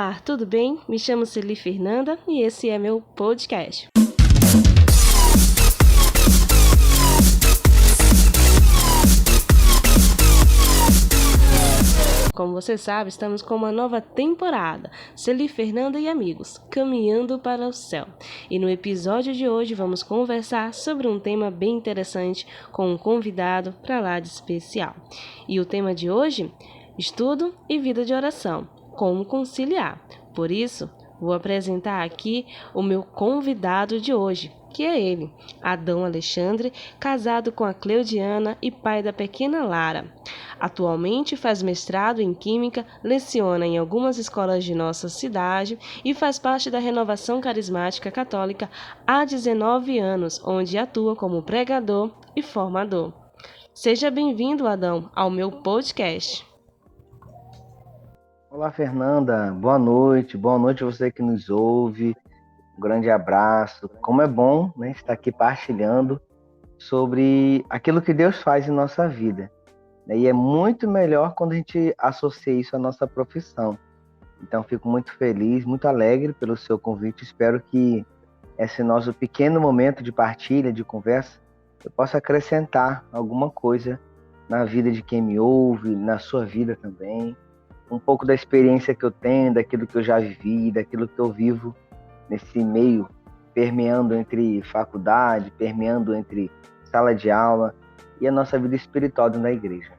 Olá, tudo bem? Me chamo Celi Fernanda e esse é meu podcast. Como você sabe, estamos com uma nova temporada, Celi Fernanda e Amigos, Caminhando para o Céu. E no episódio de hoje vamos conversar sobre um tema bem interessante com um convidado para lá de especial. E o tema de hoje? Estudo e vida de oração. Como conciliar? Por isso, vou apresentar aqui o meu convidado de hoje, que é ele, Adão Alexandre, casado com a Cleudiana e pai da pequena Lara. Atualmente faz mestrado em Química, leciona em algumas escolas de nossa cidade e faz parte da Renovação Carismática Católica há 19 anos, onde atua como pregador e formador. Seja bem-vindo, Adão, ao meu podcast. Olá, Fernanda. Boa noite você que nos ouve. Um grande abraço. Como é bom, né, estar aqui partilhando sobre aquilo que Deus faz em nossa vida. E é muito melhor quando a gente associa isso à nossa profissão. Então, fico muito feliz, muito alegre pelo seu convite. Espero que esse nosso pequeno momento de partilha, de conversa, eu possa acrescentar alguma coisa na vida de quem me ouve, na sua vida também. Um pouco da experiência que eu tenho, daquilo que eu já vivi, daquilo que eu vivo nesse meio, permeando entre faculdade, permeando entre sala de aula e a nossa vida espiritual dentro da igreja.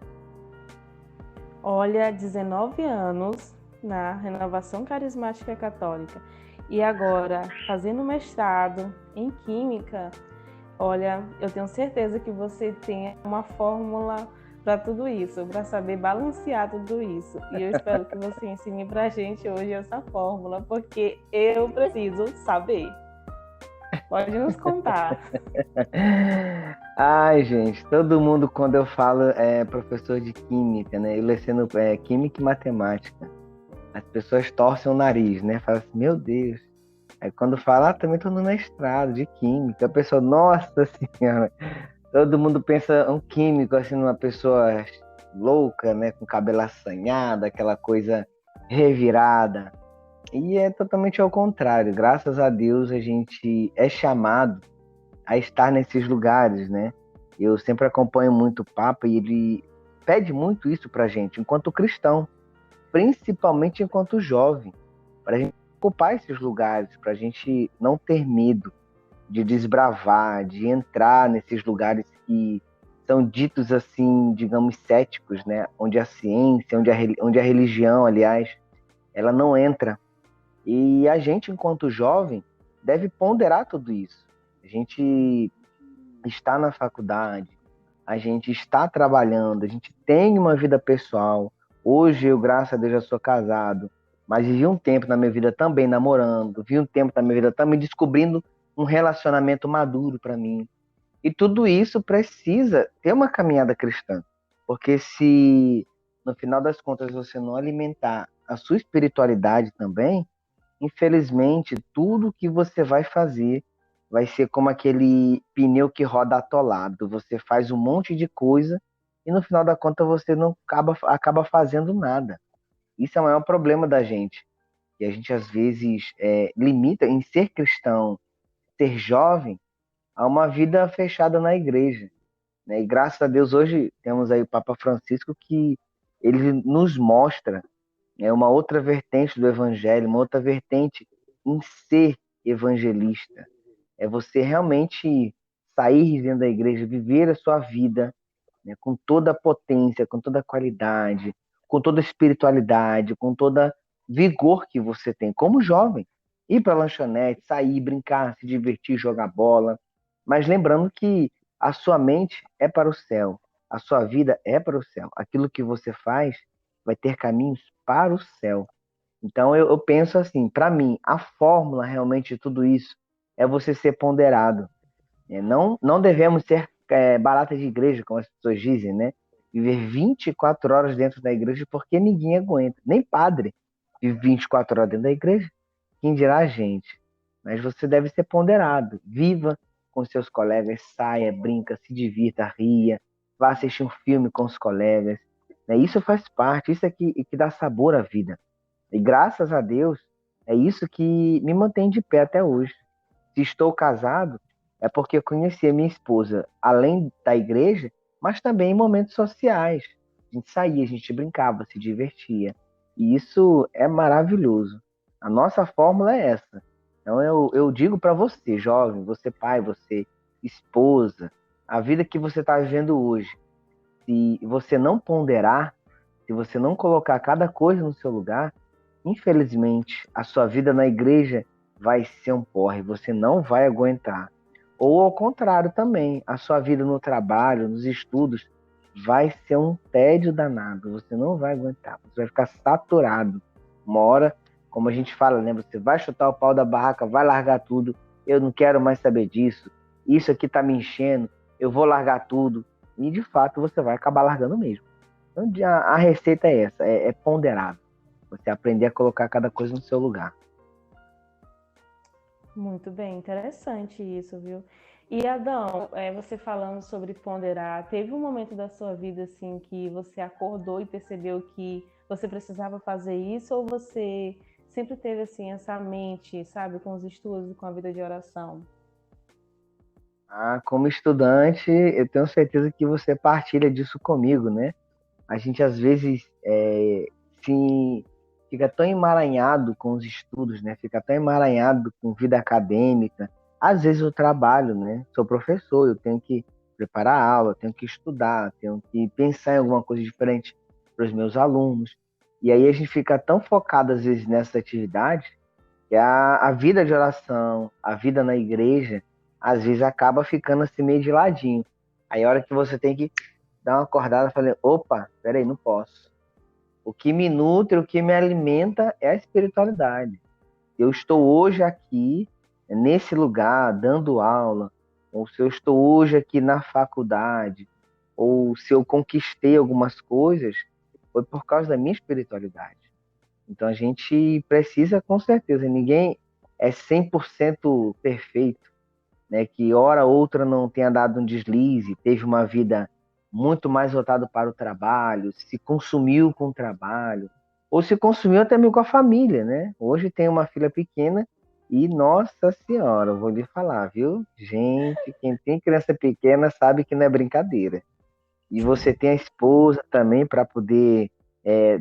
Olha, 19 anos na Renovação Carismática Católica e agora fazendo mestrado em Química. Olha, eu tenho certeza que você tem uma fórmula para tudo isso, para saber balancear tudo isso. E eu espero que você ensine para a gente hoje essa fórmula, porque eu preciso saber. Pode nos contar. Ai, gente, todo mundo, quando eu falo, é professor de Química, né? Eu leciono Química e Matemática. As pessoas torcem o nariz, né? Falam assim, meu Deus. Aí quando fala, também estou no mestrado de Química. A pessoa, nossa senhora. Todo mundo pensa um químico, assim, numa pessoa louca, né? Com cabelo assanhado, aquela coisa revirada. E é totalmente ao contrário. Graças a Deus a gente é chamado a estar nesses lugares, né? Eu sempre acompanho muito o Papa e ele pede muito isso pra gente, enquanto cristão, principalmente enquanto jovem, para a gente ocupar esses lugares, para a gente não ter medo de desbravar, de entrar nesses lugares que são ditos assim, digamos, céticos, né? Onde a ciência, onde a religião, aliás, ela não entra. E a gente, enquanto jovem, deve ponderar tudo isso. A gente está na faculdade, a gente está trabalhando, a gente tem uma vida pessoal. Hoje eu, graças a Deus, já sou casado, mas vivi um tempo na minha vida também namorando, vi um tempo na minha vida também descobrindo um relacionamento maduro para mim. E tudo isso precisa ter uma caminhada cristã, porque se no final das contas você não alimentar a sua espiritualidade também, infelizmente tudo que você vai fazer vai ser como aquele pneu que roda atolado. Você faz um monte de coisa e no final da conta você não acaba fazendo nada. Isso é o maior problema da gente. E a gente às vezes limita em ser cristão, ser jovem, a uma vida fechada na igreja, né? E graças a Deus hoje temos aí o Papa Francisco que ele nos mostra uma outra vertente do evangelho, uma outra vertente em ser evangelista. É você realmente sair dentro da igreja, viver a sua vida, né, com toda a potência, com toda a qualidade, com toda a espiritualidade, com toda vigor que você tem como jovem. Ir para a lanchonete, sair, brincar, se divertir, jogar bola. Mas lembrando que a sua mente é para o céu, a sua vida é para o céu. Aquilo que você faz vai ter caminhos para o céu. Então eu penso assim, para mim, a fórmula realmente de tudo isso é você ser ponderado. Não devemos ser barata de igreja, como as pessoas dizem, né? Viver 24 horas dentro da igreja porque ninguém aguenta. Nem padre vive 24 horas dentro da igreja. Quem dirá a gente? Mas você deve ser ponderado. Viva com seus colegas, saia, brinca, se divirta, ria, vá assistir um filme com os colegas. Né? Isso faz parte, isso é que dá sabor à vida. E graças a Deus, é isso que me mantém de pé até hoje. Se estou casado, é porque eu conheci a minha esposa além da igreja, mas também em momentos sociais. A gente saía, a gente brincava, se divertia. E isso é maravilhoso. A nossa fórmula é essa. Então eu digo para você, jovem, você pai, você esposa, a vida que você está vivendo hoje, se você não ponderar, se você não colocar cada coisa no seu lugar, infelizmente, a sua vida na igreja vai ser um porre, você não vai aguentar. Ou ao contrário também, a sua vida no trabalho, nos estudos, vai ser um tédio danado, você não vai aguentar, você vai ficar saturado. Uma hora, como a gente fala, né? Você vai chutar o pau da barraca, vai largar tudo, eu não quero mais saber disso, isso aqui tá me enchendo, eu vou largar tudo. E de fato você vai acabar largando mesmo. Então a receita é essa, é ponderável. Você aprender a colocar cada coisa no seu lugar. Muito bem, interessante isso, viu? E Adão, você falando sobre ponderar, teve um momento da sua vida assim que você acordou e percebeu que você precisava fazer isso, ou você sempre teve assim essa mente, sabe, com os estudos, com a vida de oração? Como estudante, eu tenho certeza que você partilha disso comigo, né? A gente às vezes se fica tão emaranhado com os estudos, né? Fica tão emaranhado com vida acadêmica. Às vezes eu trabalho, né? Sou professor, eu tenho que preparar a aula, tenho que estudar, tenho que pensar em alguma coisa diferente para os meus alunos. E aí a gente fica tão focado às vezes nessa atividade que a vida de oração, a vida na igreja, às vezes acaba ficando assim meio de ladinho. Aí a hora que você tem que dar uma acordada, falei, opa, peraí, não posso. O que me nutre, o que me alimenta é a espiritualidade. Eu estou hoje aqui, nesse lugar, dando aula, ou se eu estou hoje aqui na faculdade, ou se eu conquistei algumas coisas, foi por causa da minha espiritualidade. Então a gente precisa, com certeza, ninguém é 100% perfeito, né? Que hora ou outra não tenha dado um deslize, teve uma vida muito mais voltada para o trabalho, se consumiu com o trabalho, ou se consumiu até mesmo com a família, né? Hoje tem uma filha pequena e, nossa senhora, eu vou lhe falar, viu? Gente, quem tem criança pequena sabe que não é brincadeira. E você tem a esposa também para poder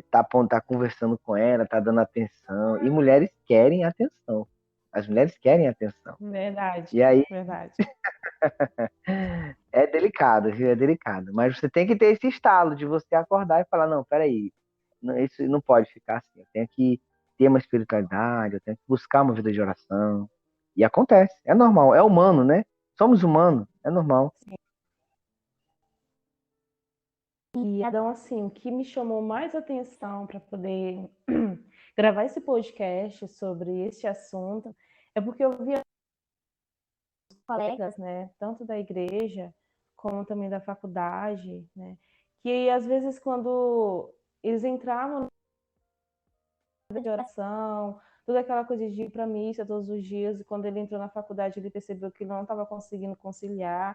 tá conversando com ela, tá dando atenção. E mulheres querem atenção. As mulheres querem atenção. Verdade, E aí verdade. é delicado, viu? É delicado. Mas você tem que ter esse estalo de você acordar e falar, não, peraí, isso não pode ficar assim. Eu tenho que ter uma espiritualidade, eu tenho que buscar uma vida de oração. E acontece, é normal, é humano, né? Somos humanos, é normal. E Adão, assim, o que me chamou mais atenção para poder gravar esse podcast sobre este assunto é porque eu vi colegas, né, tanto da igreja como também da faculdade, né, que às vezes quando eles entravam de oração, toda aquela coisa de ir para a missa todos os dias, e quando ele entrou na faculdade ele percebeu que não estava conseguindo conciliar,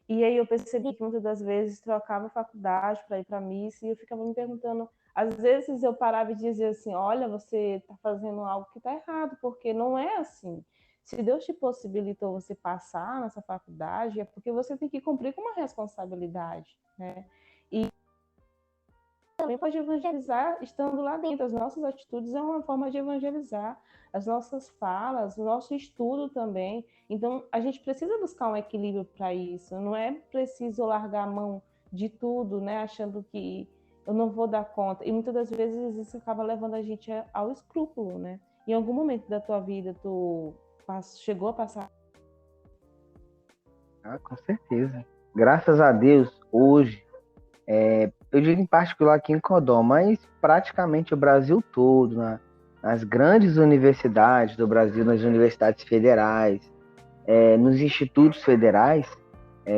e aí eu percebi que muitas das vezes trocava a faculdade para ir para a missa, e eu ficava me perguntando, às vezes eu parava e dizia assim, olha, você está fazendo algo que está errado, porque não é assim. Se Deus te possibilitou você passar nessa faculdade, é porque você tem que cumprir com uma responsabilidade, né? E também pode evangelizar estando lá dentro. As nossas atitudes é uma forma de evangelizar, as nossas falas, o nosso estudo também. Então, a gente precisa buscar um equilíbrio para isso. Não é preciso largar a mão de tudo, né, achando que eu não vou dar conta. E muitas das vezes isso acaba levando a gente ao escrúpulo, né? Em algum momento da tua vida, tu chegou a passar? Com certeza. Graças a Deus, hoje, eu digo em particular aqui em Codó, mas praticamente o Brasil todo, nas grandes universidades do Brasil, nas universidades federais, nos institutos federais,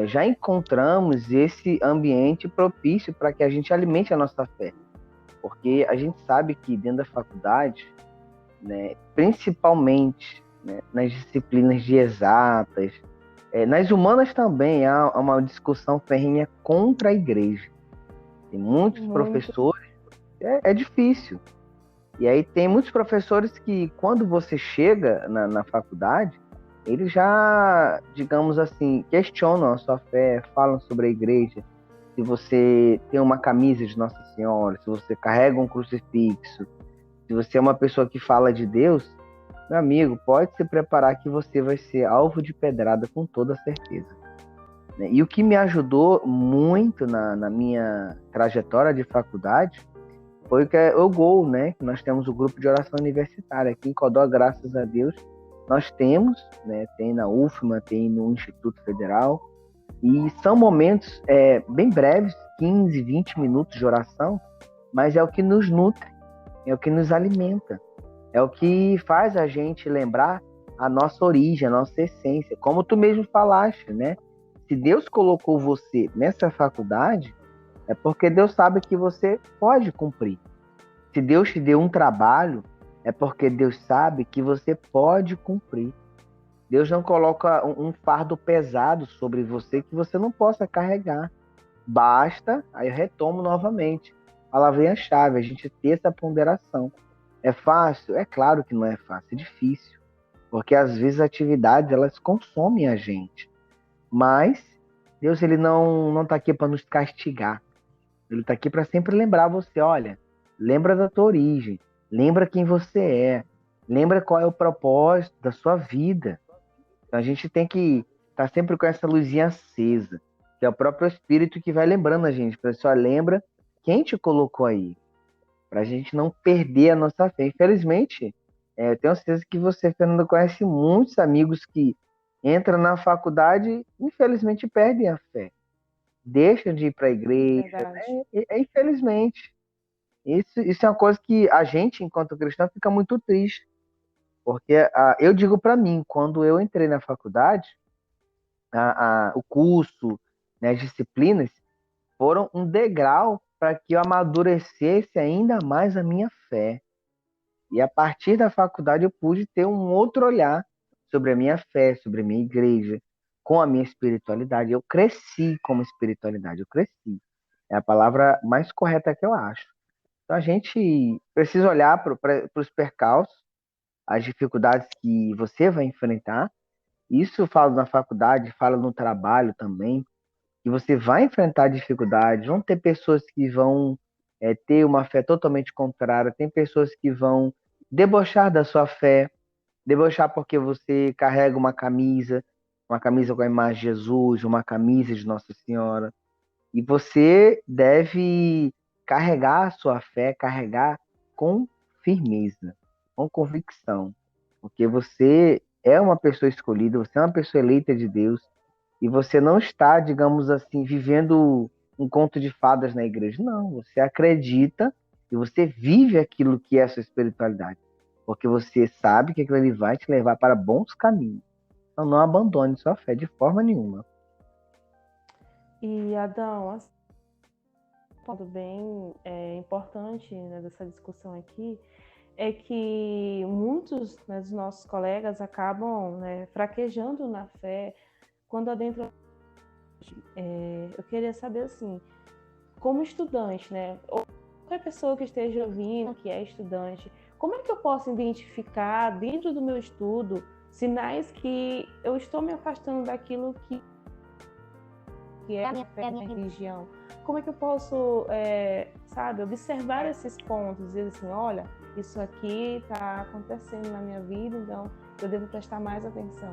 já encontramos esse ambiente propício para que a gente alimente a nossa fé. Porque a gente sabe que dentro da faculdade, né, principalmente, né, nas disciplinas de exatas, nas humanas também há uma discussão ferrenha contra a igreja. Tem muitos Muito. professores, é difícil. E aí tem muitos professores que, quando você chega na faculdade, eles já, digamos assim, questionam a sua fé, falam sobre a igreja, se você tem uma camisa de Nossa Senhora, se você carrega um crucifixo, se você é uma pessoa que fala de Deus, meu amigo, pode se preparar que você vai ser alvo de pedrada com toda certeza. E o que me ajudou muito na minha trajetória de faculdade foi o GOL, né? Nós temos o grupo de oração universitária aqui em Codó, graças a Deus. Nós temos, né? Tem na UFMA, tem no Instituto Federal. E são momentos bem breves, 15, 20 minutos de oração, mas é o que nos nutre, é o que nos alimenta, é o que faz a gente lembrar a nossa origem, a nossa essência. Como tu mesmo falaste, né? Se Deus colocou você nessa faculdade, é porque Deus sabe que você pode cumprir. Se Deus te deu um trabalho, é porque Deus sabe que você pode cumprir. Deus não coloca um fardo pesado sobre você que você não possa carregar. Basta, aí eu retomo novamente, a palavrinha-chave, a gente ter essa ponderação. É fácil? É claro que não é fácil, é difícil. Porque às vezes as atividades, elas consomem a gente. Mas Deus, ele não está aqui para nos castigar. Ele está aqui para sempre lembrar você, olha, lembra da tua origem, lembra quem você é, lembra qual é o propósito da sua vida. Então a gente tem que estar sempre com essa luzinha acesa, que é o próprio Espírito que vai lembrando a gente. Pessoal, lembra quem te colocou aí, para a gente não perder a nossa fé. Infelizmente, eu tenho certeza que você, Fernanda, conhece muitos amigos que entram na faculdade e infelizmente perdem a fé. Deixam de ir para a igreja, né? Infelizmente. Isso é uma coisa que a gente, enquanto cristão, fica muito triste. Porque eu digo para mim, quando eu entrei na faculdade, o curso, né, as disciplinas, foram um degrau para que eu amadurecesse ainda mais a minha fé. E a partir da faculdade eu pude ter um outro olhar sobre a minha fé, sobre a minha igreja, com a minha espiritualidade. Eu cresci como espiritualidade, eu cresci. É a palavra mais correta que eu acho. Então a gente precisa olhar para os percalços, as dificuldades que você vai enfrentar. Isso eu falo na faculdade, falo no trabalho também, que você vai enfrentar dificuldades. Vão ter pessoas que vão ter uma fé totalmente contrária, tem pessoas que vão debochar da sua fé, debochar porque você carrega uma camisa com a imagem de Jesus, uma camisa de Nossa Senhora. E você deve carregar a sua fé, carregar com firmeza, com convicção. Porque você é uma pessoa escolhida, você é uma pessoa eleita de Deus, e você não está, digamos assim, vivendo um conto de fadas na igreja. Não, você acredita e você vive aquilo que é a sua espiritualidade. Porque você sabe que aquilo ali vai te levar para bons caminhos. Então não abandone sua fé de forma nenhuma. E Adão, assim, um ponto bem importante, né, dessa discussão aqui é que muitos, né, dos nossos colegas acabam, né, fraquejando na fé quando adentram. Eu queria saber assim, como estudante, né, ou qualquer pessoa que esteja ouvindo, que é estudante, como é que eu posso identificar dentro do meu estudo sinais que eu estou me afastando daquilo que é a minha fé, a minha religião? Como é que eu posso, observar esses pontos, dizer assim, olha, isso aqui está acontecendo na minha vida, então eu devo prestar mais atenção.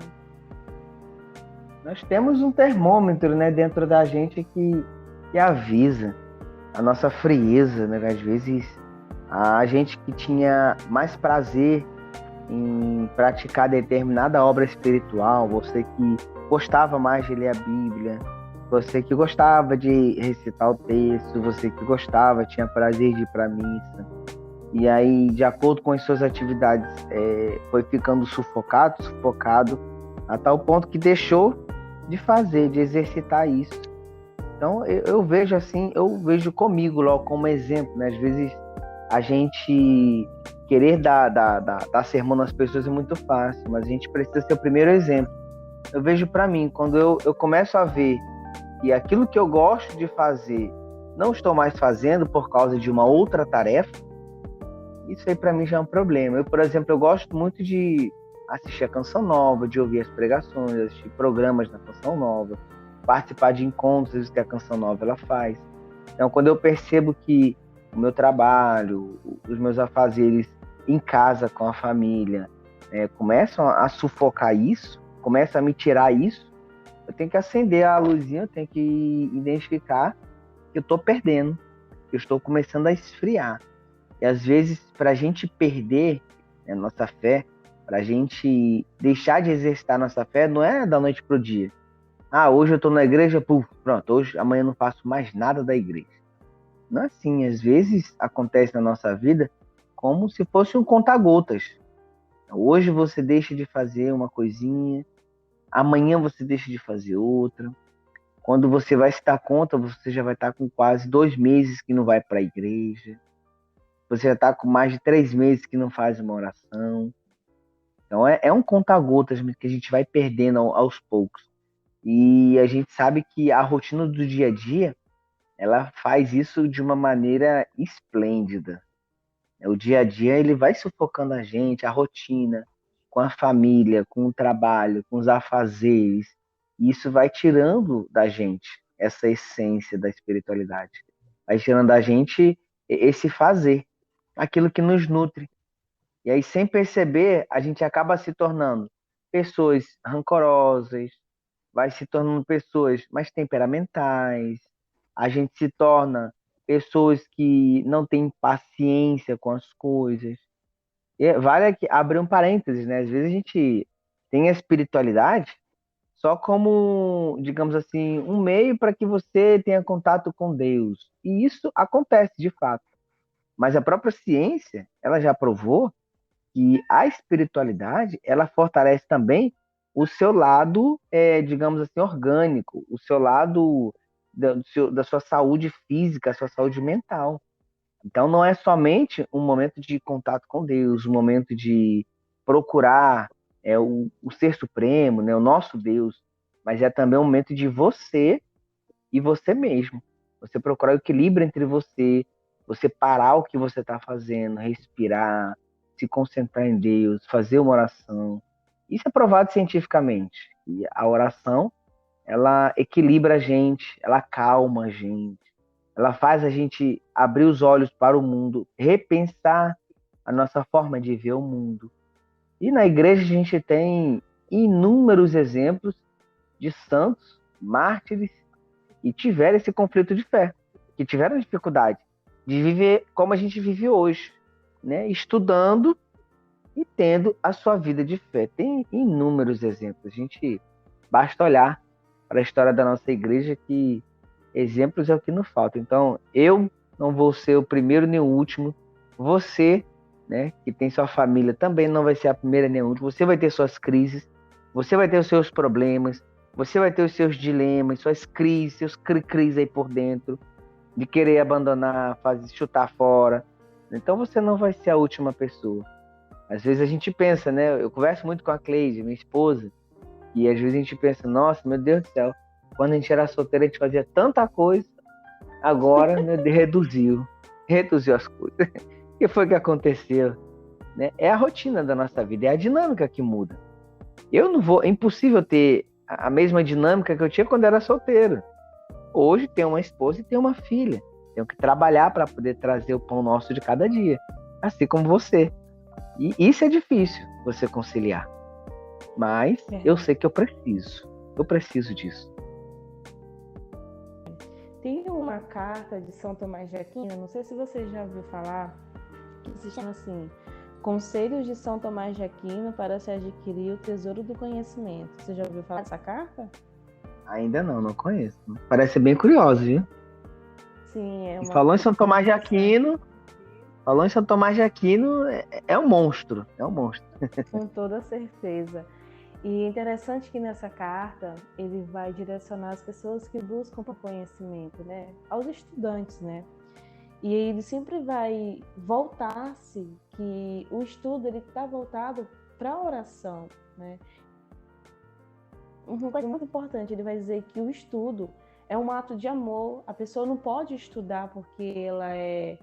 Nós temos um termômetro, né, dentro da gente que avisa a nossa frieza, né? Às vezes a gente que tinha mais prazer em praticar determinada obra espiritual, você que gostava mais de ler a Bíblia, você que gostava de recitar o texto, você que gostava, tinha prazer de ir para a missa, e aí, de acordo com as suas atividades, foi ficando sufocado a tal ponto que deixou de fazer, de exercitar isso. Então, eu vejo assim, eu vejo comigo logo como exemplo, né? Às vezes, a gente querer dar sermão nas pessoas é muito fácil, mas a gente precisa ser o primeiro exemplo. Eu vejo para mim, quando eu começo a ver que aquilo que eu gosto de fazer não estou mais fazendo por causa de uma outra tarefa, isso aí para mim já é um problema. Eu, por exemplo, eu gosto muito de assistir a Canção Nova, de ouvir as pregações, assistir programas da Canção Nova, participar de encontros que a Canção Nova ela faz. Então, quando eu percebo que o meu trabalho, os meus afazeres em casa com a família, começam a sufocar isso, começam a me tirar isso, eu tenho que acender a luzinha, eu tenho que identificar que eu estou perdendo, que eu estou começando a esfriar. E às vezes, para a gente perder, né, nossa fé, para a gente deixar de exercitar nossa fé, não é da noite para o dia. Ah, hoje eu estou na igreja, pronto, amanhã eu não faço mais nada da igreja. Não é assim, às vezes acontece na nossa vida como se fosse um conta-gotas. Hoje você deixa de fazer uma coisinha, amanhã você deixa de fazer outra. Quando você vai se dar conta, você já vai estar com quase 2 meses que não vai para a igreja. Você já está com mais de 3 meses que não faz uma oração. Então é um conta-gotas que a gente vai perdendo aos poucos. E a gente sabe que a rotina do dia a dia, ela faz isso de uma maneira esplêndida. O dia a dia ele vai sufocando a gente, a rotina, com a família, com o trabalho, com os afazeres. E isso vai tirando da gente essa essência da espiritualidade. Vai tirando da gente esse fazer, aquilo que nos nutre. E aí, sem perceber, a gente acaba se tornando pessoas rancorosas, vai se tornando pessoas mais temperamentais, a gente se torna pessoas que não têm paciência com as coisas. E vale aqui abrir um parênteses, né? Às vezes a gente tem a espiritualidade só como, digamos assim, um meio para que você tenha contato com Deus. E isso acontece de fato. Mas a própria ciência, ela já provou que a espiritualidade, ela fortalece também o seu lado, digamos assim, orgânico, o seu lado da sua saúde física, a sua saúde mental. Então, não é somente um momento de contato com Deus, um momento de procurar o Ser Supremo, né, o nosso Deus, mas é também um momento de você e você mesmo. Você procurar o equilíbrio entre você parar o que você está fazendo, respirar, se concentrar em Deus, fazer uma oração. Isso é provado cientificamente. E a oração, ela equilibra a gente, ela calma a gente, ela faz a gente abrir os olhos para o mundo, repensar a nossa forma de ver o mundo. E na igreja a gente tem inúmeros exemplos de santos, mártires, que tiveram esse conflito de fé, que tiveram dificuldade de viver como a gente vive hoje, né? Estudando e tendo a sua vida de fé. Tem inúmeros exemplos. A gente basta olhar para a história da nossa igreja que exemplos é o que nos falta. Então, eu não vou ser o primeiro nem o último. Você, né, que tem sua família, também não vai ser a primeira nem a última. Você vai ter suas crises, você vai ter os seus problemas, você vai ter os seus dilemas, suas crises, seus cri-cris aí por dentro, de querer abandonar, chutar fora. Então você não vai ser a última pessoa. Às vezes a gente pensa, né? Eu converso muito com a Cleide, minha esposa, e às vezes a gente pensa, nossa, meu Deus do céu, quando a gente era solteiro a gente fazia tanta coisa, agora, meu Deus, reduziu as coisas. O que foi que aconteceu? Né? É a rotina da nossa vida, é a dinâmica que muda. É impossível ter a mesma dinâmica que eu tinha quando era solteiro. Hoje tenho uma esposa e tenho uma filha. Tenho que trabalhar para poder trazer o pão nosso de cada dia. Assim como você. E isso é difícil, você conciliar. Mas eu sei que eu preciso. Eu preciso disso. Tem uma carta de São Tomás de Aquino, não sei se você já ouviu falar, que se chama assim, Conselhos de São Tomás de Aquino para se adquirir o tesouro do conhecimento. Você já ouviu falar dessa carta? Ainda não conheço. Parece bem curioso, viu? Sim, é uma... Falou em São Tomás de Aquino, é um monstro. É um monstro. Com toda certeza. E é interessante que nessa carta ele vai direcionar as pessoas que buscam por conhecimento, né? Aos estudantes, né? E ele sempre vai voltar-se que o estudo ele está voltado para a oração, né? Uma coisa muito importante, ele vai dizer que o estudo é um ato de amor. A pessoa não pode estudar porque ela é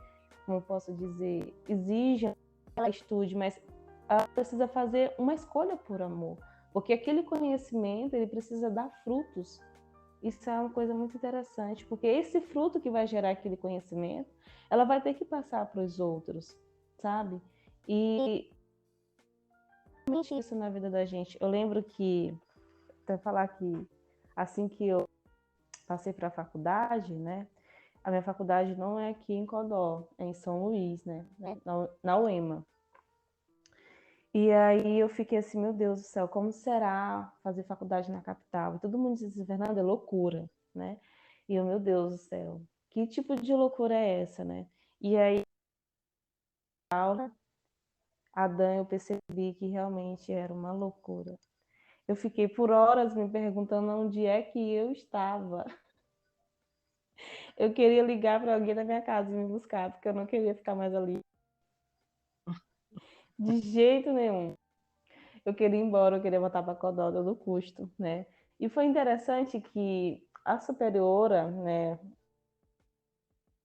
como eu posso dizer, exige que ela estude, mas ela precisa fazer uma escolha por amor, porque aquele conhecimento ele precisa dar frutos. Isso é uma coisa muito interessante, porque esse fruto que vai gerar aquele conhecimento, ela vai ter que passar para os outros, sabe? E isso na vida da gente. Eu lembro que, até falar que assim que eu passei para a faculdade, né? A minha faculdade não é aqui em Codó, é em São Luís, né? Na UEMA. E aí eu fiquei assim, meu Deus do céu, como será fazer faculdade na capital? E todo mundo diz assim, Fernanda, é loucura, né? E eu, meu Deus do céu, que tipo de loucura é essa, né? E aí, a Dan, eu percebi que realmente era uma loucura. Eu fiquei por horas me perguntando onde é que eu estava. Eu queria ligar para alguém da minha casa e me buscar, porque eu não queria ficar mais ali. De jeito nenhum. Eu queria ir embora, eu queria voltar para Codó, do custo, né? E foi interessante que a superiora, né,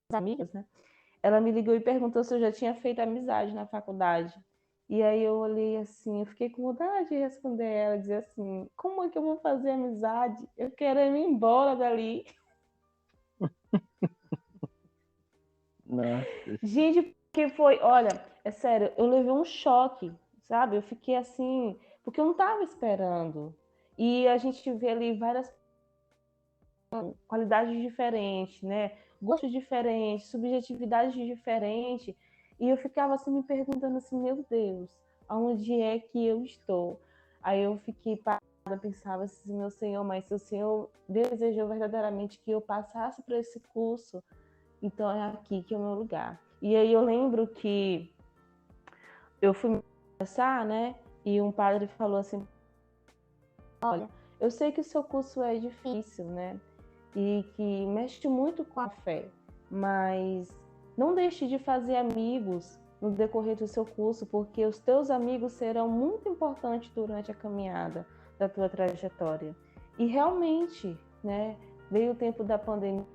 as amigas, né, ela me ligou e perguntou se eu já tinha feito amizade na faculdade. E aí eu olhei assim, eu fiquei com vontade de responder ela, dizer assim, como é que eu vou fazer amizade? Eu quero ir embora dali. Nossa. Gente, porque foi, olha, é sério, eu levei um choque, sabe? Eu fiquei assim, porque eu não estava esperando. E a gente vê ali várias qualidades diferentes, né? Gostos diferentes, subjetividades diferentes. E eu ficava assim me perguntando assim, meu Deus, aonde é que eu estou? Aí eu fiquei parada, pensava assim, meu Senhor, mas se o Senhor desejou verdadeiramente que eu passasse por esse curso, então é aqui que é o meu lugar. E aí eu lembro que eu fui conversar, né? E um padre falou assim, olha, eu sei que o seu curso é difícil, né? E que mexe muito com a fé, mas não deixe de fazer amigos no decorrer do seu curso, porque os teus amigos serão muito importantes durante a caminhada da tua trajetória. E realmente, né, veio o tempo da pandemia,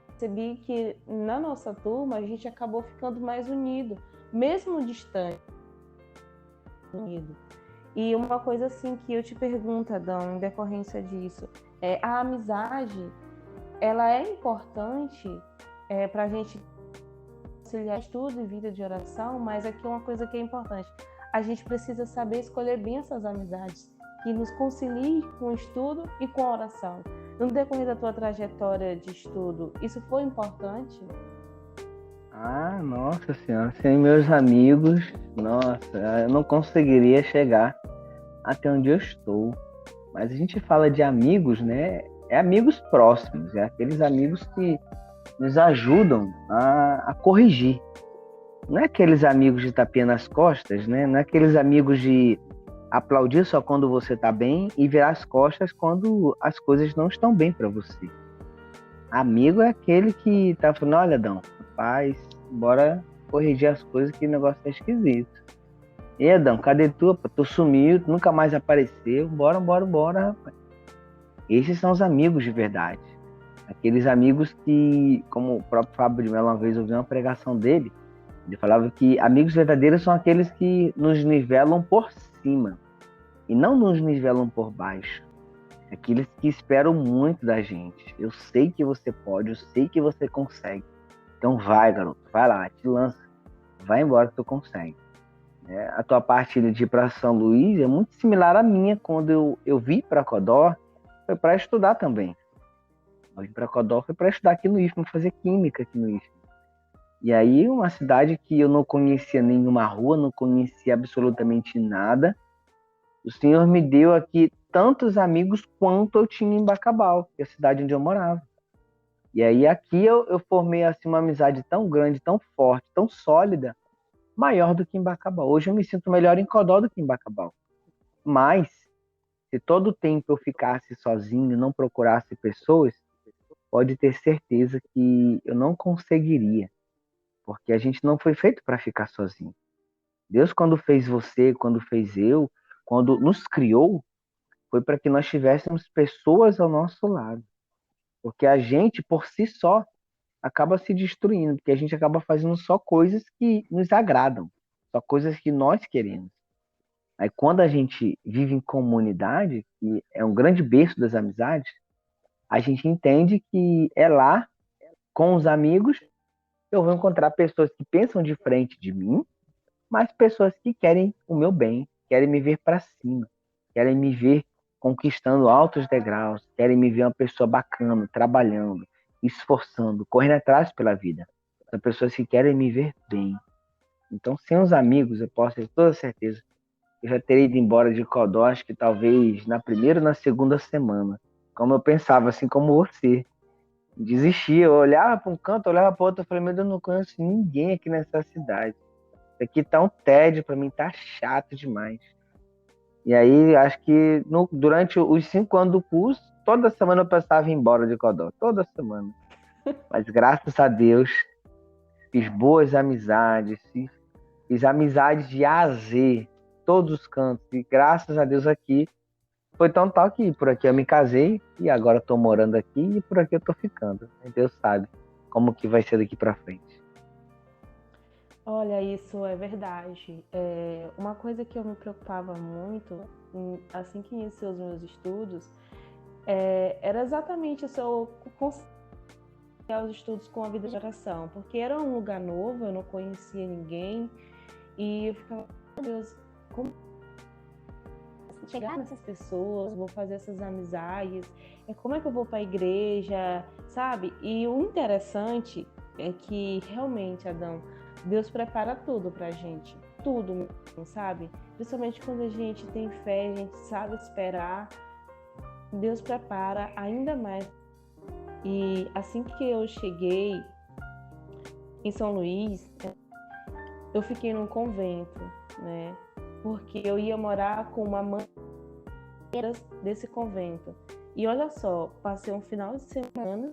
percebi que na nossa turma a gente acabou ficando mais unido, mesmo distante, unido. E uma coisa assim que eu te pergunto, Adão, em decorrência disso, é a amizade, ela é importante para a gente conciliar estudo e vida de oração, mas aqui é uma coisa que é importante. A gente precisa saber escolher bem essas amizades que nos conciliem com o estudo e com a oração. No decorrer da tua trajetória de estudo, isso foi importante? Ah, nossa senhora, sem meus amigos, nossa, eu não conseguiria chegar até onde eu estou. Mas a gente fala de amigos, né? É amigos próximos, é aqueles amigos que nos ajudam a corrigir. Não é aqueles amigos de tapinha nas costas, né? Não é aqueles amigos de aplaudir só quando você está bem e virar as costas quando as coisas não estão bem para você. Amigo é aquele que tá falando, olha, Adão, rapaz, bora corrigir as coisas que o negócio tá esquisito. E Adão, cadê tu? Tu sumiu, tu nunca mais apareceu. Bora, rapaz. Esses são os amigos de verdade. Aqueles amigos que, como o próprio Fábio de Mello uma vez ouviu uma pregação dele, ele falava que amigos verdadeiros são aqueles que nos nivelam por cima e não nos nivelam por baixo. Aqueles que esperam muito da gente. Eu sei que você pode, eu sei que você consegue. Então vai, garoto, vai lá, te lança. Vai embora que tu consegue. A tua parte de ir para São Luís é muito similar à minha. Quando eu vim para Codó, foi para estudar também. Eu vim para Codó foi para estudar aqui no IFE, fazer química aqui no IFE. E aí, uma cidade que eu não conhecia nenhuma rua, não conhecia absolutamente nada. O Senhor me deu aqui tantos amigos quanto eu tinha em Bacabal, que é a cidade onde eu morava. E aí aqui eu formei assim, uma amizade tão grande, tão forte, tão sólida, maior do que em Bacabal. Hoje eu me sinto melhor em Codó do que em Bacabal. Mas, se todo o tempo eu ficasse sozinho, não procurasse pessoas, pode ter certeza que eu não conseguiria. Porque a gente não foi feito para ficar sozinho. Deus, quando fez você, quando fez eu, quando nos criou, foi para que nós tivéssemos pessoas ao nosso lado. Porque a gente, por si só, acaba se destruindo, porque a gente acaba fazendo só coisas que nos agradam, só coisas que nós queremos. Aí quando a gente vive em comunidade, que é um grande berço das amizades, a gente entende que é lá, com os amigos, eu vou encontrar pessoas que pensam diferente de mim, mas pessoas que querem o meu bem, querem me ver para cima, querem me ver conquistando altos degraus, querem me ver uma pessoa bacana, trabalhando, esforçando, correndo atrás pela vida. São pessoas que querem me ver bem. Então, sem os amigos, eu posso ter toda certeza, eu já teria ido embora de Codó, acho que talvez na primeira ou na segunda semana. Como eu pensava, assim como você. Desistia, eu olhava para um canto, olhava para outro, eu falei, meu Deus, eu não conheço ninguém aqui nessa cidade. Isso aqui tá um tédio para mim, tá chato demais. E aí, acho que durante os 5 anos do curso, toda semana eu pensava em ir embora de Codó, toda semana. Mas graças a Deus, fiz boas amizades, fiz amizades de A a Z, todos os cantos. E graças a Deus aqui, foi tão tal que por aqui eu me casei e agora estou morando aqui e por aqui eu estou ficando. Deus sabe como que vai ser daqui para frente. Olha, isso é verdade. Uma coisa que eu me preocupava muito, assim que iniciei os meus estudos, era exatamente se eu conciliar os estudos com a vida de oração, porque era um lugar novo, eu não conhecia ninguém, e eu ficava, meu Deus, como chegar nessas pessoas, vou fazer essas amizades, como é que eu vou para a igreja, sabe? E o interessante é que realmente, Adão, Deus prepara tudo pra gente, tudo mesmo, sabe? Principalmente quando a gente tem fé, a gente sabe esperar, Deus prepara ainda mais. E assim que eu cheguei em São Luís, eu fiquei num convento, né? Porque eu ia morar com uma mãe desse convento. E olha só, passei um final de semana.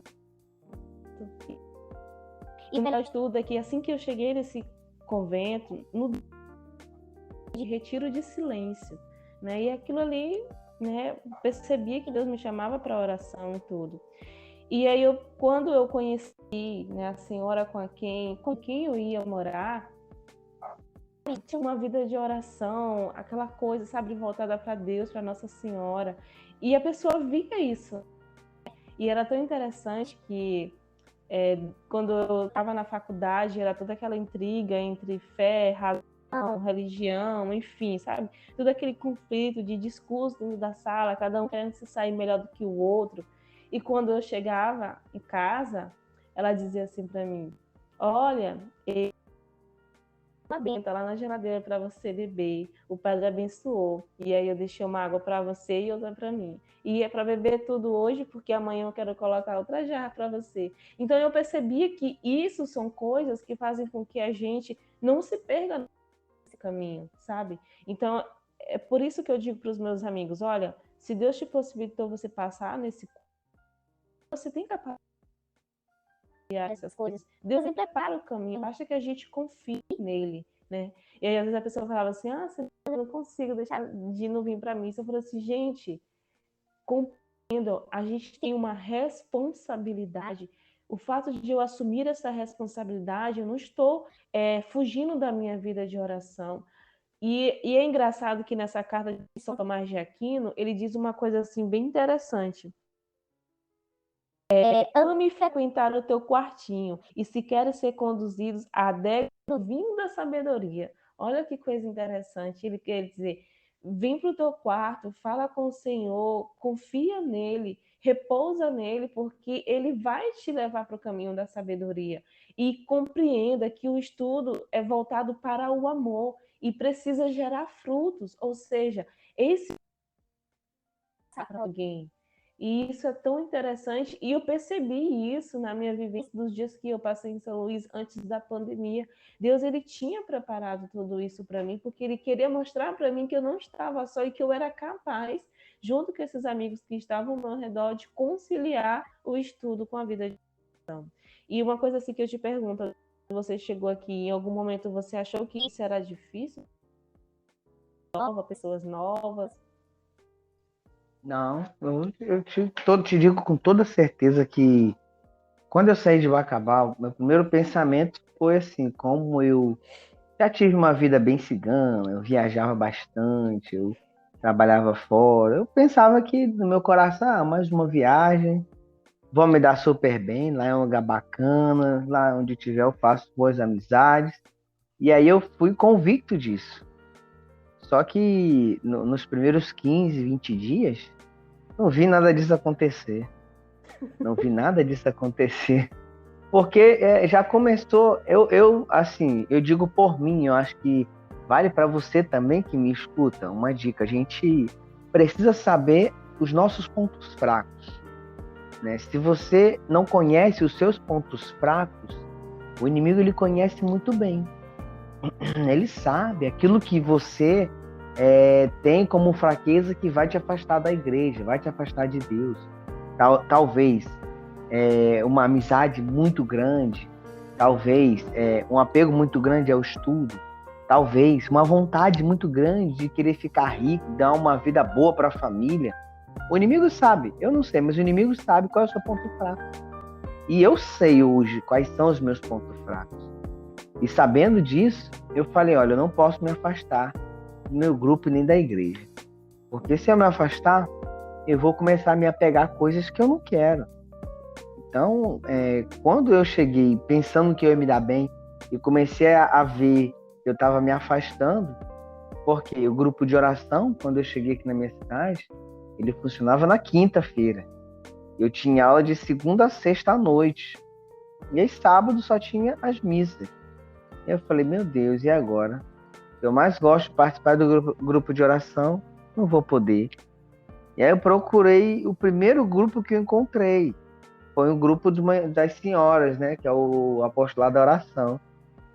E o melhor de tudo é que assim que eu cheguei nesse convento, no de retiro de silêncio, né? E aquilo ali, né? Percebia que Deus me chamava para oração e tudo. E aí quando eu conheci, né, a senhora com quem eu ia morar, tinha uma vida de oração, aquela coisa, sabe, voltada para Deus, para Nossa Senhora. E a pessoa via isso. E era tão interessante que quando eu estava na faculdade, era toda aquela intriga entre fé, razão, religião, enfim, sabe? Todo aquele conflito de discurso dentro da sala, cada um querendo se sair melhor do que o outro. E quando eu chegava em casa, ela dizia assim para mim: olha, uma benta lá na geladeira para você beber. O padre abençoou. E aí eu deixei uma água para você e outra para mim. E é para beber tudo hoje, porque amanhã eu quero colocar outra jarra para você. Então eu percebia que isso são coisas que fazem com que a gente não se perca nesse caminho, sabe? Então é por isso que eu digo para os meus amigos: olha, se Deus te possibilitou você passar nesse curso, você tem capacidade essas coisas, Deus sempre prepara o caminho, basta que a gente confie nele, né? E aí às vezes a pessoa falava assim: eu não consigo deixar de não vir para mim. Eu falei assim: gente, compreendo, a gente tem uma responsabilidade. O fato de eu assumir essa responsabilidade, eu não estou fugindo da minha vida de oração. E é engraçado que nessa carta de São Tomás de Aquino, ele diz uma coisa assim bem interessante. Ame frequentar o teu quartinho, e se queres ser conduzidos a do vinho da sabedoria. Olha que coisa interessante. Ele quer dizer: vem para o teu quarto, fala com o Senhor, confia nele, repousa nele, porque ele vai te levar para o caminho da sabedoria. E compreenda que o estudo é voltado para o amor e precisa gerar frutos, ou seja, esse para alguém. E isso é tão interessante, e eu percebi isso na minha vivência dos dias que eu passei em São Luís antes da pandemia. Deus, ele tinha preparado tudo isso para mim, porque ele queria mostrar para mim que eu não estava só e que eu era capaz, junto com esses amigos que estavam ao meu redor, de conciliar o estudo com a vida de oração. E uma coisa assim que eu te pergunto: você chegou aqui, em algum momento você achou que isso era difícil? Pessoas novas? Não, eu te digo com toda certeza que quando eu saí de Bacabal, meu primeiro pensamento foi assim, como eu já tive uma vida bem cigana, eu viajava bastante, eu trabalhava fora. Eu pensava que no meu coração, mais uma viagem, vou me dar super bem, lá é um lugar bacana, lá onde tiver eu faço boas amizades. E aí eu fui convicto disso. Só que nos primeiros 15, 20 dias, não vi nada disso acontecer. Não vi nada disso acontecer. Porque já começou, assim, eu digo por mim, eu acho que vale para você também que me escuta, uma dica, a gente precisa saber os nossos pontos fracos, né? Se você não conhece os seus pontos fracos, o inimigo ele conhece muito bem. Ele sabe aquilo que você tem como fraqueza que vai te afastar da igreja, vai te afastar de Deus. Talvez uma amizade muito grande, talvez um apego muito grande ao estudo, talvez uma vontade muito grande de querer ficar rico, dar uma vida boa para a família. O inimigo sabe, eu não sei, mas o inimigo sabe qual é o seu ponto fraco. E eu sei hoje quais são os meus pontos fracos. E sabendo disso, eu falei, olha, eu não posso me afastar do meu grupo nem da igreja. Porque se eu me afastar, eu vou começar a me apegar a coisas que eu não quero. Então, quando eu cheguei pensando que eu ia me dar bem e comecei a ver que eu estava me afastando, porque o grupo de oração, quando eu cheguei aqui na minha cidade, ele funcionava na quinta-feira. Eu tinha aula de segunda a sexta à noite. E aí sábado só tinha as missas. E eu falei, meu Deus, e agora? Eu mais gosto de participar do grupo de oração, não vou poder. E aí eu procurei o primeiro grupo que eu encontrei. Foi um grupo das senhoras, né? Que é o apostolado da oração.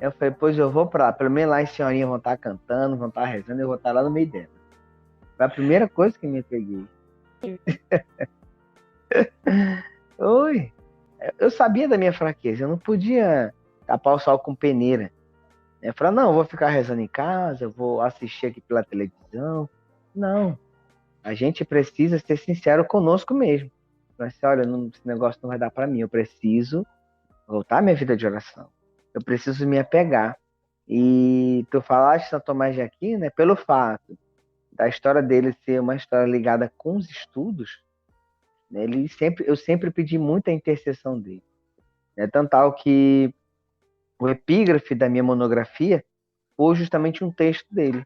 Eu falei, pois eu vou pra lá. Pelo menos lá as senhorinhas vão estar cantando, vão estar rezando, eu vou estar lá no meio dela. Foi a primeira coisa que me peguei. Oi! Eu sabia da minha fraqueza, eu não podia tapar o sol com peneira. Eu falei, não, eu vou ficar rezando em casa, eu vou assistir aqui pela televisão. Não. A gente precisa ser sincero conosco mesmo. Mas, olha, esse negócio não vai dar para mim. Eu preciso voltar à minha vida de oração. Eu preciso me apegar. E tu falaste de São Tomás de Aquino, né, pelo fato da história dele ser uma história ligada com os estudos, né, eu sempre pedi muita intercessão dele. Né, tanto tal que o epígrafe da minha monografia foi justamente um texto dele,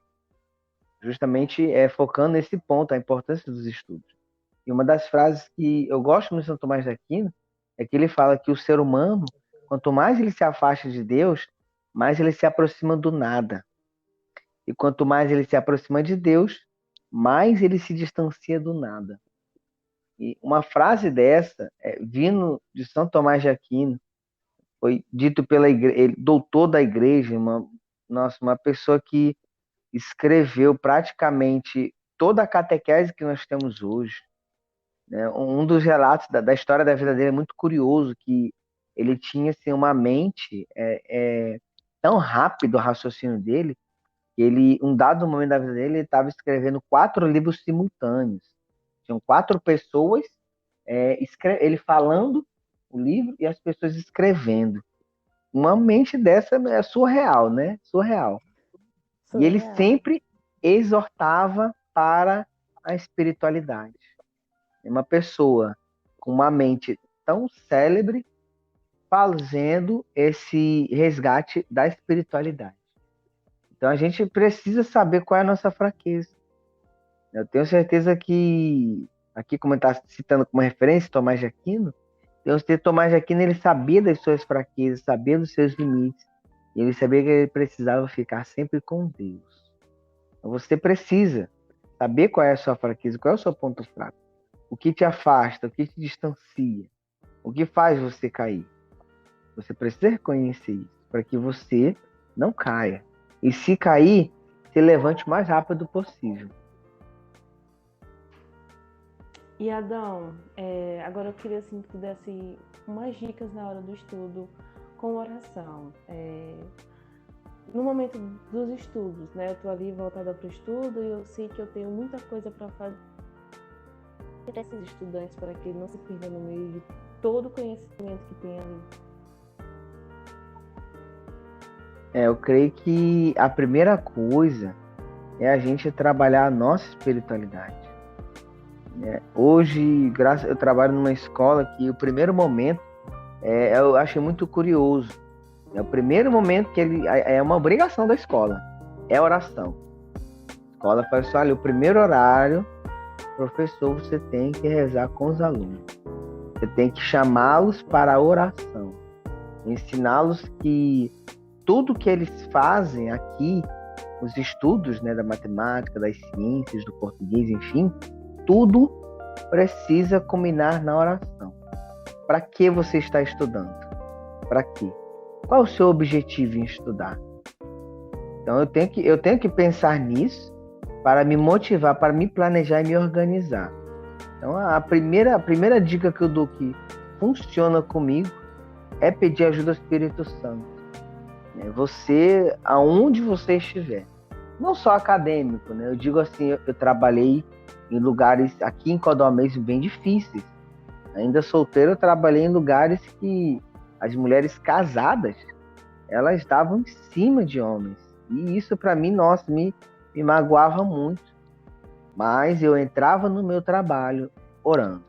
justamente focando nesse ponto, a importância dos estudos. E uma das frases que eu gosto no São Tomás de Aquino é que ele fala que o ser humano, quanto mais ele se afasta de Deus, mais ele se aproxima do nada. E quanto mais ele se aproxima de Deus, mais ele se distancia do nada. E uma frase dessa, vindo de São Tomás de Aquino, foi dito pela igreja, doutor da igreja, uma pessoa que escreveu praticamente toda a catequese que nós temos hoje. Né? Um dos relatos da história da vida dele é muito curioso, que ele tinha assim, uma mente tão rápido o raciocínio dele, que ele, um dado momento da vida dele, ele estava escrevendo 4 livros simultâneos. Tinham 4 pessoas, ele falando o livro e as pessoas escrevendo. Uma mente dessa é surreal, né? Surreal. E ele sempre exortava para a espiritualidade. Uma pessoa com uma mente tão célebre fazendo esse resgate da espiritualidade. Então a gente precisa saber qual é a nossa fraqueza. Eu tenho certeza que, aqui como está citando como referência Tomás de Aquino, tenho certeza que Tomás de Aquino ele sabia das suas fraquezas, sabia dos seus limites, e ele sabia que ele precisava ficar sempre com Deus. Então você precisa saber qual é a sua fraqueza, qual é o seu ponto fraco. O que te afasta, o que te distancia, o que faz você cair. Você precisa reconhecer isso, para que você não caia. E se cair, se levante o mais rápido possível. E Adão, agora eu queria assim, que tu desse umas dicas na hora do estudo com oração. No momento dos estudos, né? Eu estou ali voltada para o estudo e eu sei que eu tenho muita coisa para fazer para esses estudantes, para que não se percam no meio de todo o conhecimento que tem ali. Eu creio que a primeira coisa é a gente trabalhar a nossa espiritualidade. Hoje, eu trabalho numa escola que o primeiro momento, eu achei muito curioso. É o primeiro momento que é uma obrigação da escola, é a oração. A escola fala assim, olha, o primeiro horário, professor, você tem que rezar com os alunos. Você tem que chamá-los para a oração. Ensiná-los que tudo que eles fazem aqui, os estudos, né, da matemática, das ciências, do português, enfim, tudo precisa culminar na oração. Para que você está estudando? Para quê? Qual é o seu objetivo em estudar? Então eu tenho que pensar nisso para me motivar, para me planejar e me organizar. Então a primeira dica que eu dou que funciona comigo é pedir ajuda ao Espírito Santo. Você, aonde você estiver, não só acadêmico, né? Eu digo assim, eu trabalhei em lugares aqui em Codó mesmo bem difíceis. Ainda solteiro, eu trabalhei em lugares que as mulheres casadas, elas estavam em cima de homens. E isso para mim, nossa, me magoava muito. Mas eu entrava no meu trabalho orando.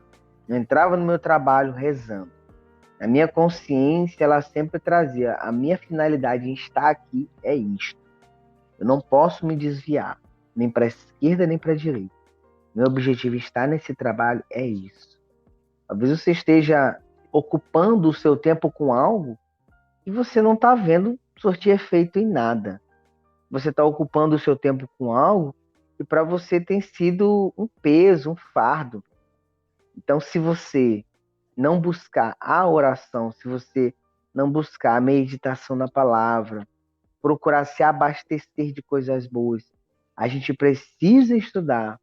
Eu entrava no meu trabalho rezando. A minha consciência, ela sempre trazia, a minha finalidade em estar aqui é isto. Eu não posso me desviar, nem para a esquerda, nem para a direita. Meu objetivo em estar nesse trabalho é isso. Talvez você esteja ocupando o seu tempo com algo e você não está vendo sortir efeito em nada. Você está ocupando o seu tempo com algo que para você tem sido um peso, um fardo. Então, se você não buscar a oração, se você não buscar a meditação na palavra, procurar se abastecer de coisas boas, a gente precisa estudar,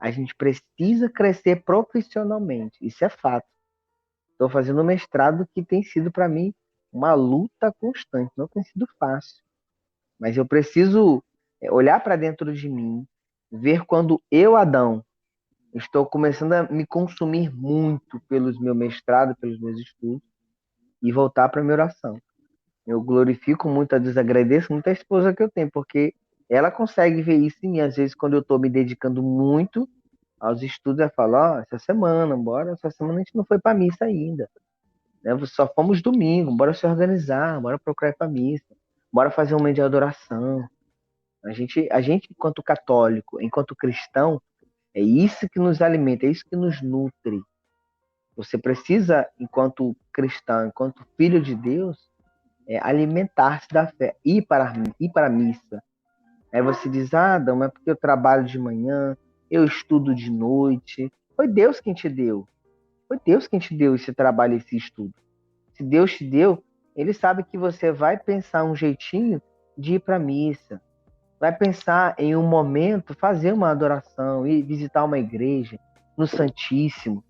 a gente precisa crescer profissionalmente. Isso é fato. Estou fazendo um mestrado que tem sido para mim uma luta constante, não tem sido fácil. Mas eu preciso olhar para dentro de mim, ver quando eu, Adão, estou começando a me consumir muito pelos meu mestrado, pelos meus estudos, e voltar para a minha oração. Eu glorifico muito a Deus, agradeço muito a esposa que eu tenho, porque ela consegue ver isso em mim. Às vezes, quando eu estou me dedicando muito aos estudos, ela fala, essa semana a gente não foi para a missa ainda. Né? Só fomos domingo, bora se organizar, bora procurar ir para a missa, bora fazer um momento de adoração. A gente, enquanto católico, enquanto cristão, é isso que nos alimenta, é isso que nos nutre. Você precisa, enquanto cristão, enquanto filho de Deus, alimentar-se da fé, ir para a missa. Aí você diz, Adão, é porque eu trabalho de manhã, eu estudo de noite. Foi Deus quem te deu. Foi Deus quem te deu esse trabalho, esse estudo. Se Deus te deu, Ele sabe que você vai pensar um jeitinho de ir para a missa. Vai pensar em um momento, fazer uma adoração, ir visitar uma igreja, no Santíssimo.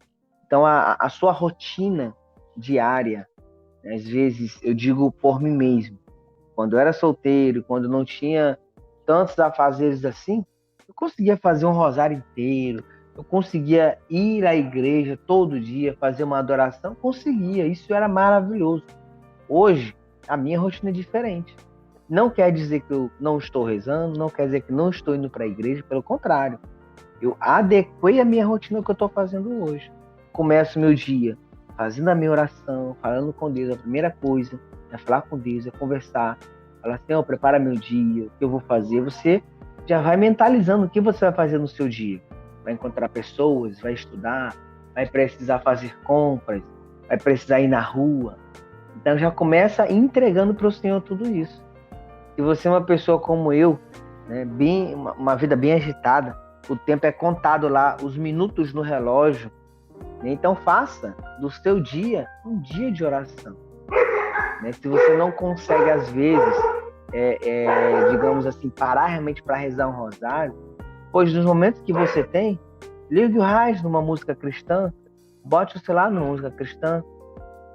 Então, a sua rotina diária, às vezes, eu digo por mim mesmo, quando eu era solteiro, quando não tinha tantos afazeres assim, eu conseguia fazer um rosário inteiro, eu conseguia ir à igreja todo dia, fazer uma adoração, conseguia, isso era maravilhoso. Hoje, a minha rotina é diferente. Não quer dizer que eu não estou rezando, não quer dizer que não estou indo para a igreja, pelo contrário. Eu adequei a minha rotina ao que eu estou fazendo hoje. Começo meu dia fazendo a minha oração, falando com Deus. A primeira coisa é falar com Deus, é conversar. Falar assim, prepara meu dia, o que eu vou fazer. Você já vai mentalizando o que você vai fazer no seu dia. Vai encontrar pessoas, vai estudar, vai precisar fazer compras, vai precisar ir na rua. Então já começa entregando para o Senhor tudo isso. Se você é uma pessoa como eu, né, uma vida bem agitada, o tempo é contado lá, os minutos no relógio. Então faça do seu dia um dia de oração. Né? Se você não consegue, às vezes, digamos assim, parar realmente para rezar um rosário, pois nos momentos que você tem, ligue o rádio numa música cristã, bote o celular numa música cristã.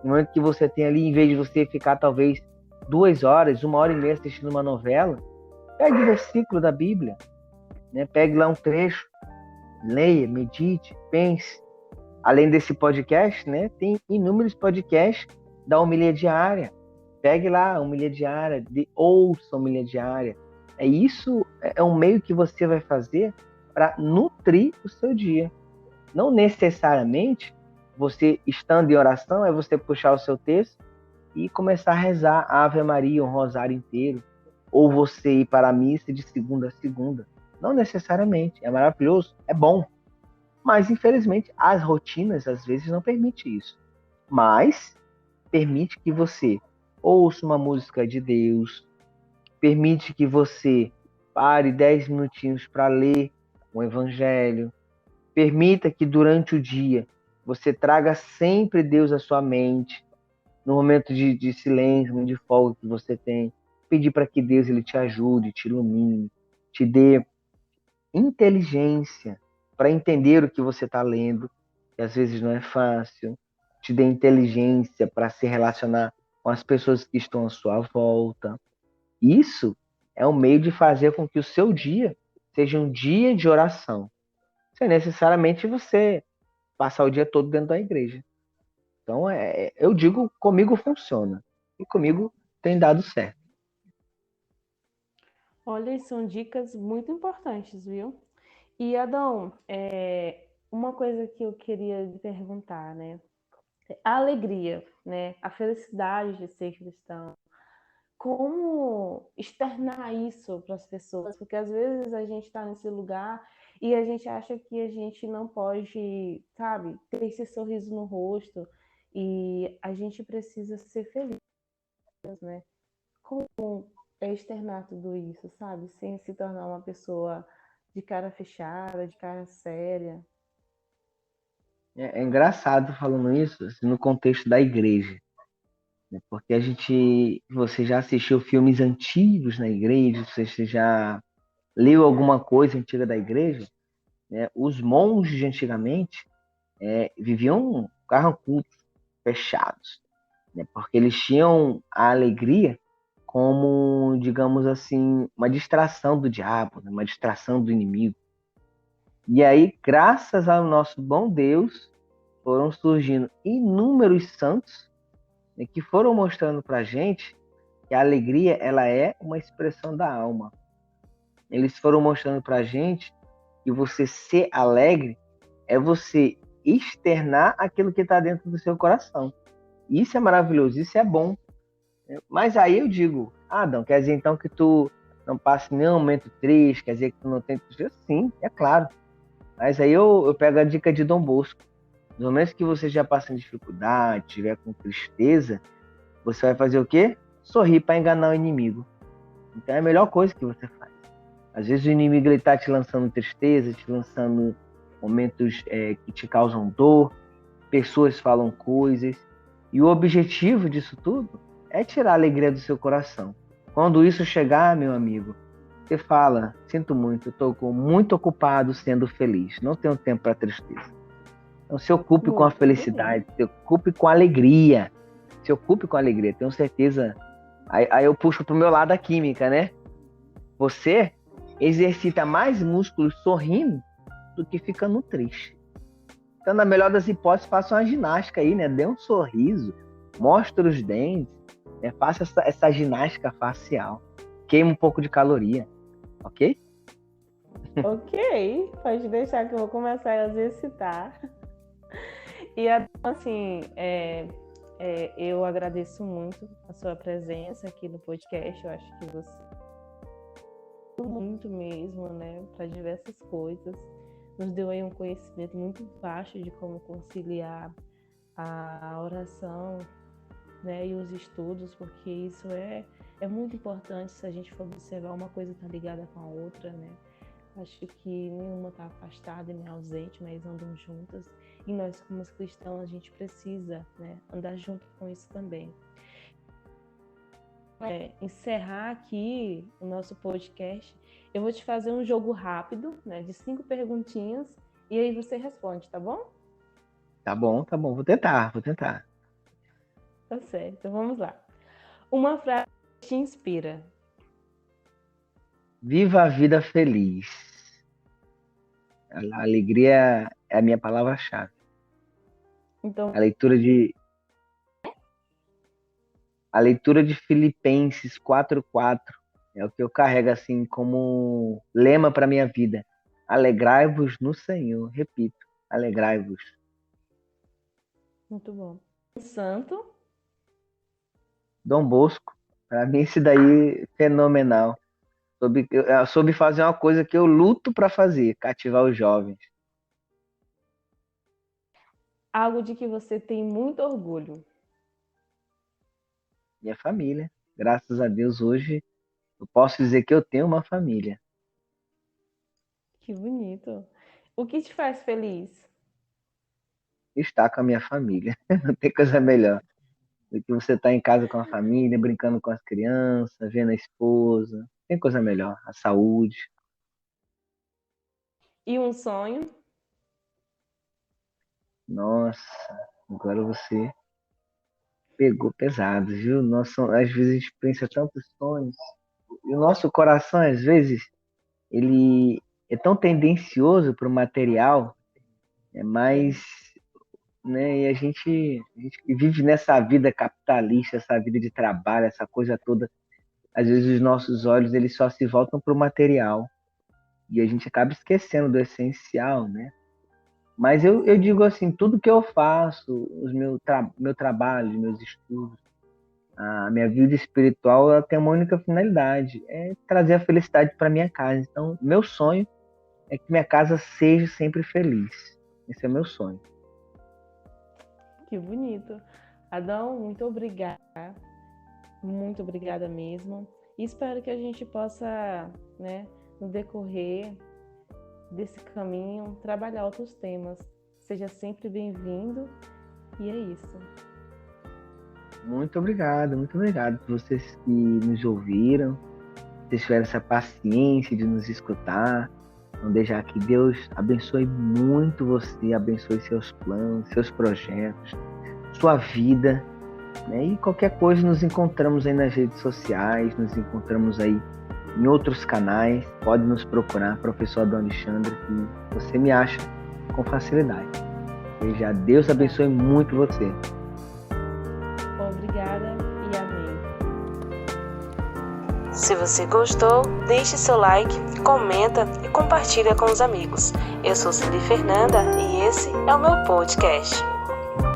No momento que você tem ali, em vez de você ficar talvez 2 horas, 1h30 assistindo uma novela, pegue o versículo da Bíblia, né? Pegue lá um trecho, leia, medite, pense. Além desse podcast, né, tem inúmeros podcasts da homilia diária. Pegue lá a homilia diária, ouça a homilia diária. Isso é um meio que você vai fazer para nutrir o seu dia. Não necessariamente você, estando em oração, é você puxar o seu texto e começar a rezar a Ave Maria, um rosário inteiro. Ou você ir para a missa de segunda a segunda. Não necessariamente. É maravilhoso, é bom. Mas, infelizmente, as rotinas, às vezes, não permitem isso. Mas permite que você ouça uma música de Deus, permite que você pare 10 minutinhos para ler um evangelho, permita que durante o dia você traga sempre Deus à sua mente, no momento de silêncio, de folga que você tem, pedir para que Deus ele te ajude, te ilumine, te dê inteligência para entender o que você está lendo, que às vezes não é fácil, te dê inteligência para se relacionar com as pessoas que estão à sua volta. Isso é um meio de fazer com que o seu dia seja um dia de oração, sem necessariamente você passar o dia todo dentro da igreja. Então, eu digo, comigo funciona. E comigo tem dado certo. Olha, são dicas muito importantes, viu? E Adão, uma coisa que eu queria lhe perguntar, né? A alegria, né? A felicidade de ser cristão. Como externar isso para as pessoas? Porque às vezes a gente está nesse lugar e a gente acha que a gente não pode, sabe, ter esse sorriso no rosto e a gente precisa ser feliz, né? Como externar tudo isso, sabe? Sem se tornar uma pessoa de cara fechada, de cara séria. É engraçado falando isso assim, no contexto da igreja, né? Porque você já assistiu filmes antigos na igreja, você já leu alguma coisa antiga da igreja, né? Os monges de antigamente viviam carrancudos, fechados, né? Porque eles tinham a alegria como, digamos assim, uma distração do diabo, né? Uma distração do inimigo. E aí, graças ao nosso bom Deus, foram surgindo inúmeros santos, né, que foram mostrando para a gente que a alegria ela é uma expressão da alma. Eles foram mostrando para a gente que você ser alegre é você externar aquilo que está dentro do seu coração. Isso é maravilhoso, isso é bom. Mas aí eu digo, Adão, quer dizer então que tu não passa nenhum momento triste, quer dizer que tu não tem tristeza? Sim, é claro. Mas aí eu pego a dica de Dom Bosco. Nos momentos que você já passa em dificuldade, tiver com tristeza, você vai fazer o quê? Sorrir para enganar o inimigo. Então é a melhor coisa que você faz. Às vezes o inimigo está te lançando tristeza, te lançando momentos que te causam dor, pessoas falam coisas. E o objetivo disso tudo é tirar a alegria do seu coração. Quando isso chegar, meu amigo, você fala, sinto muito, eu estou muito ocupado sendo feliz, não tenho tempo para tristeza. Então se ocupe com a Muito bem. felicidade, se ocupe com a alegria. Se ocupe com a alegria, tenho certeza. Aí eu puxo pro meu lado a química, né? Você exercita mais músculos sorrindo do que ficando triste. Então, na melhor das hipóteses, faça uma ginástica aí, né? Dê um sorriso, mostre os dentes, né? Faça essa ginástica facial. Queime um pouco de caloria, ok? Ok, pode deixar que eu vou começar a exercitar. E assim, eu agradeço muito a sua presença aqui no podcast. Eu acho que você muito mesmo, né, para diversas coisas. Nos deu aí um conhecimento muito vasto de como conciliar a oração, né, e os estudos, porque isso é muito importante. Se a gente for observar, uma coisa está ligada com a outra, né? Acho que nenhuma está afastada e nem ausente, mas andam juntas. E nós, como cristãos, a gente precisa, né, andar junto com isso também. Encerrar aqui o nosso podcast, eu vou te fazer um jogo rápido, né, de 5 perguntinhas, e aí você responde, tá bom? Tá bom, vou tentar. Tá certo, então vamos lá. Uma frase que te inspira. Viva a vida feliz. A alegria é a minha palavra-chave. Então, A leitura de Filipenses 4:4 é o que eu carrego assim como lema para minha vida. Alegrai-vos no Senhor. Repito, alegrai-vos. muito bom. Um santo, Dom Bosco, para mim esse daí é fenomenal. Soube fazer uma coisa que eu luto para fazer, cativar os jovens. algo de que você tem muito orgulho. Minha família. Graças a Deus hoje eu posso dizer que eu tenho uma família. Que bonito. O que te faz feliz? Estar com a minha família. Não tem coisa melhor do que você estar em casa com a família, brincando com as crianças, vendo a esposa. Tem coisa melhor. A saúde. E um sonho? Nossa, agora você pegou pesado, viu? Nossa, às vezes a gente pensa tantos sonhos. E o nosso coração, às vezes, ele é tão tendencioso para o material, mas, né, e a gente que vive nessa vida capitalista, essa vida de trabalho, essa coisa toda, às vezes os nossos olhos eles só se voltam para o material e a gente acaba esquecendo do essencial, né? Mas eu digo assim, tudo que eu faço, meu trabalho, meus estudos, a minha vida espiritual, ela tem uma única finalidade, é trazer a felicidade para minha casa. Então, meu sonho é que minha casa seja sempre feliz. Esse é meu sonho. Que bonito. Adão, muito obrigada. Muito obrigada mesmo. E espero que a gente possa, né, no decorrer desse caminho, trabalhar outros temas. Seja sempre bem-vindo. E é isso. Muito obrigado por vocês que nos ouviram, vocês tiveram essa paciência de nos escutar. Então, deixar que Deus abençoe muito você, abençoe seus planos, seus projetos, sua vida, né? E qualquer coisa, nos encontramos aí nas redes sociais, nos encontramos aí em outros canais. Pode nos procurar, professor Adão Alexandre, que você me acha com facilidade. Seja Deus abençoe muito você. Obrigada e amém. Se você gostou, deixe seu like, comenta e compartilha com os amigos. Eu sou Celi Fernanda e esse é o meu podcast.